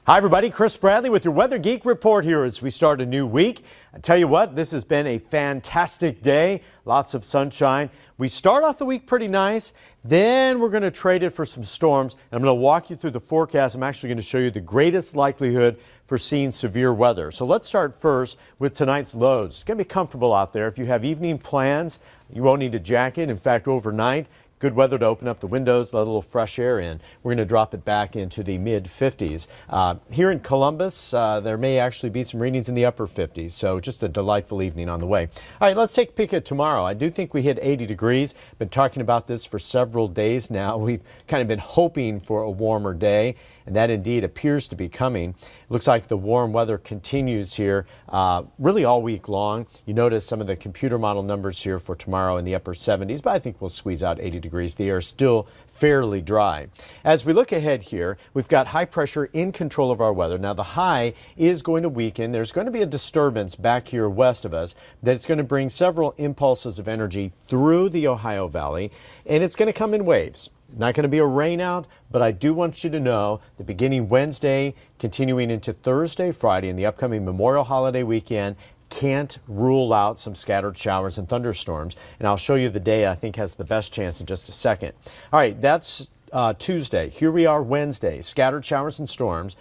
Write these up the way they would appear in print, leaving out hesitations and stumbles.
Hi everybody, Chris Bradley with your Weather Geek Report here as we start a new week. I tell you what, this has been a fantastic day. Lots of sunshine. We start off the week pretty nice, then we're going to trade it for some storms. I'm going to walk you through the forecast. I'm actually going to show you the greatest likelihood for seeing severe weather. So let's start first with tonight's lows. It's going to be comfortable out there. If you have evening plans, you won't need a jacket. In fact, overnight, good weather to open up the windows, let a little fresh air in. We're going to drop it back into the mid-50s. Here in Columbus, there may actually be some readings in the upper 50s, so just a delightful evening on the way. All right, let's take a peek at tomorrow. I do think we hit 80 degrees. Been talking about this for several days now. We've kind of been hoping for a warmer day, and that indeed appears to be coming. It looks like the warm weather continues here really all week long. You notice some of the computer model numbers here for tomorrow in the upper 70s, but I think we'll squeeze out 80 degrees. The air is still fairly dry. As we look ahead here, we've got high pressure in control of our weather. Now the high is going to weaken. There's going to be a disturbance back here west of us that's going to bring several impulses of energy through the Ohio Valley, and it's going to come in waves. Not going to be a rain out, but I do want you to know that beginning Wednesday, continuing into Thursday, Friday, and the upcoming Memorial holiday weekend, can't rule out some scattered showers and thunderstorms. And I'll show you the day I think has the best chance in just a second. All right, that's Tuesday. Here we are Wednesday, scattered showers and storms.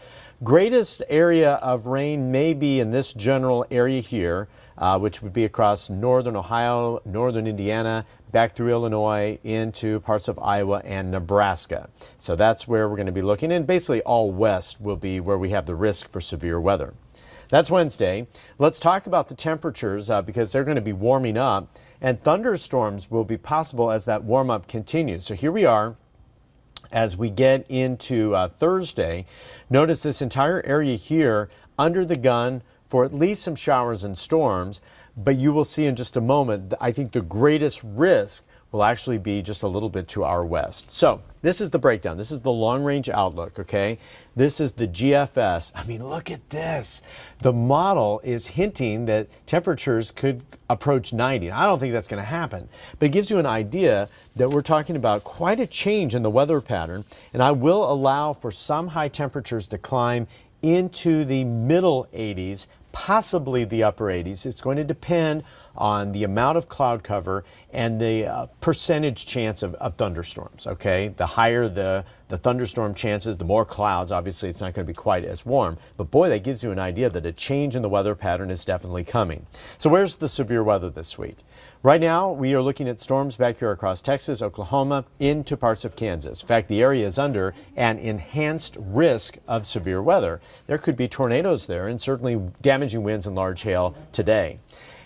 Greatest area of rain may be in this general area here, which would be across northern Ohio, northern Indiana, back through Illinois into parts of Iowa and Nebraska. So that's where we're going to be looking, and basically all west will be where we have the risk for severe weather. That's Wednesday. Let's talk about the temperatures because they're going to be warming up, and thunderstorms will be possible as that warm up continues. So here we are as we get into Thursday. Notice this entire area here under the gun for at least some showers and storms, but you will see in just a moment, I think the greatest risk will actually be just a little bit to our west. So this is the breakdown. This is the long range outlook, okay? This is the GFS. I mean, look at this. The model is hinting that temperatures could approach 90. I don't think that's going to happen, but it gives you an idea that we're talking about quite a change in the weather pattern, and I will allow for some high temperatures to climb into the middle 80s, possibly the upper 80s. It's going to depend on the amount of cloud cover and the percentage chance of thunderstorms, okay? The higher the thunderstorm chances, the more clouds. Obviously, it's not going to be quite as warm. But boy, that gives you an idea that a change in the weather pattern is definitely coming. So where's the severe weather this week? Right now, we are looking at storms back here across Texas, Oklahoma, into parts of Kansas. In fact, the area is under an enhanced risk of severe weather. There could be tornadoes there and certainly damaging winds and large hail today.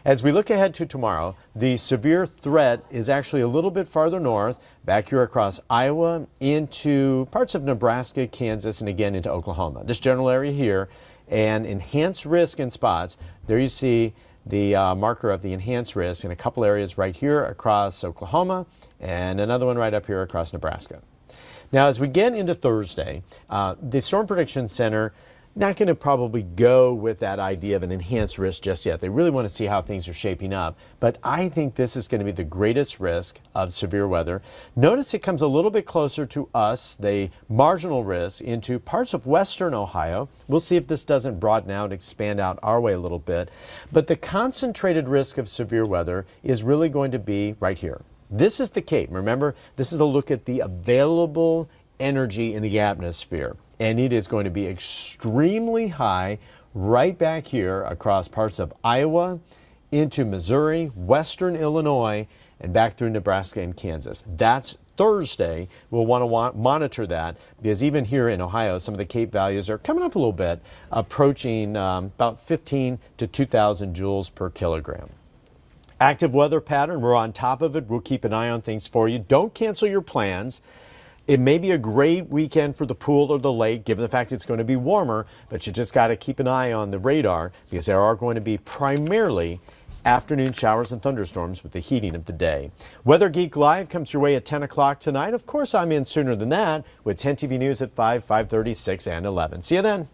As we look ahead to tomorrow, the severe threat is actually a little bit farther north, back here across Iowa, into parts of Nebraska, Kansas, and again into Oklahoma. This general area here, and enhanced risk in spots. There you see the marker of the enhanced risk in a couple areas right here across Oklahoma, and another one right up here across Nebraska. Now, as we get into Thursday, the Storm Prediction Center not going to probably go with that idea of an enhanced risk just yet. They really want to see how things are shaping up. But I think this is going to be the greatest risk of severe weather. Notice it comes a little bit closer to us, the marginal risk, into parts of western Ohio. We'll see if this doesn't broaden out, expand out our way a little bit. But the concentrated risk of severe weather is really going to be right here. This is the Cape. Remember, this is a look at the available energy in the atmosphere. And it is going to be extremely high right back here across parts of Iowa, into Missouri, western Illinois, and back through Nebraska and Kansas. That's Thursday. We'll want to monitor that because even here in Ohio, some of the Cape values are coming up a little bit, approaching about 15 to 2,000 joules per kilogram. Active weather pattern, we're on top of it. We'll keep an eye on things for you. Don't cancel your plans. It may be a great weekend for the pool or the lake, given the fact it's going to be warmer, but you just got to keep an eye on the radar because there are going to be primarily afternoon showers and thunderstorms with the heating of the day. Weather Geek Live comes your way at 10 o'clock tonight. Of course, I'm in sooner than that with 10 TV News at 5, 5:30, 6, and 11. See you then.